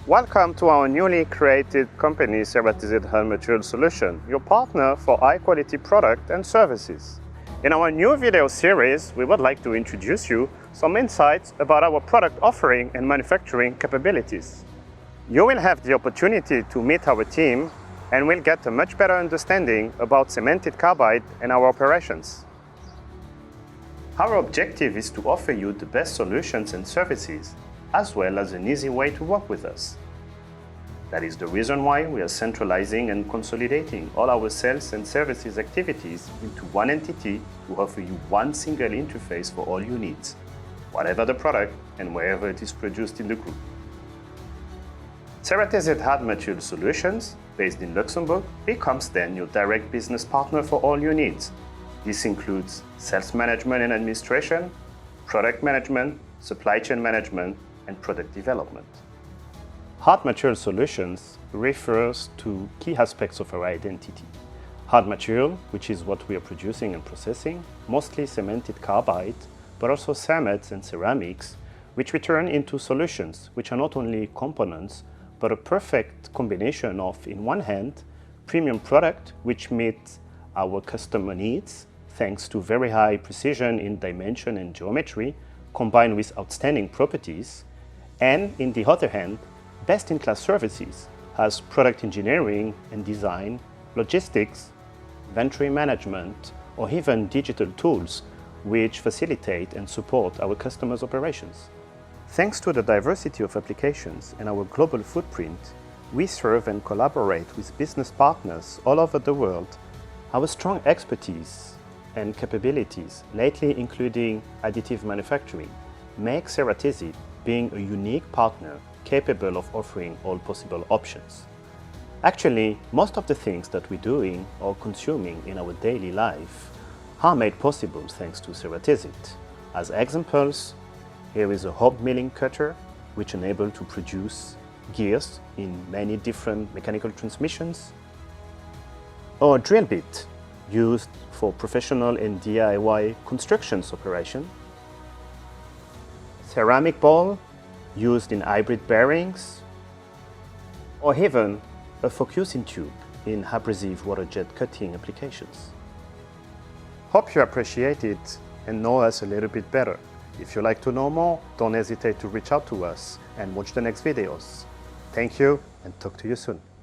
Welcome to our newly created company, CERATIZIT Hard Material Solutions, your partner for high-quality product and services. In our new video series, we would like to introduce you some insights about our product offering and manufacturing capabilities. You will have the opportunity to meet our team and will get a much better understanding about cemented carbide and our operations. Our objective is to offer you the best solutions and services, as well as an easy way to work with us. That is the reason why we are centralizing and consolidating all our sales and services activities into one entity to offer you one single interface for all your needs, whatever the product and wherever it is produced in the group. CERATIZIT Hard Material Solutions, based in Luxembourg, becomes then your direct business partner for all your needs. This includes sales management and administration, product management, supply chain management, and product development. Hard Material Solutions refers to key aspects of our identity. Hard material, which is what we are producing and processing, mostly cemented carbide, but also cermets and ceramics, which we turn into solutions, which are not only components, but a perfect combination of, in one hand, premium product, which meets our customer needs, thanks to very high precision in dimension and geometry, combined with outstanding properties, and in the other hand, best-in-class services as product engineering and design, logistics, inventory management, or even digital tools which facilitate and support our customers' operations. Thanks to the diversity of applications and our global footprint, we serve and collaborate with business partners all over the world. Our strong expertise and capabilities, lately including additive manufacturing, make CERATIZIT being a unique partner capable of offering all possible options. Actually, most of the things that we're doing or consuming in our daily life are made possible thanks to CERATIZIT. As examples, here is a hub milling cutter, which enables to produce gears in many different mechanical transmissions, or a drill bit used for professional and DIY constructions operation, ceramic ball used in hybrid bearings, or even a focusing tube in abrasive water jet cutting applications. Hope you appreciate it and know us a little bit better. If you'd like to know more, don't hesitate to reach out to us and watch the next videos. Thank you and talk to you soon.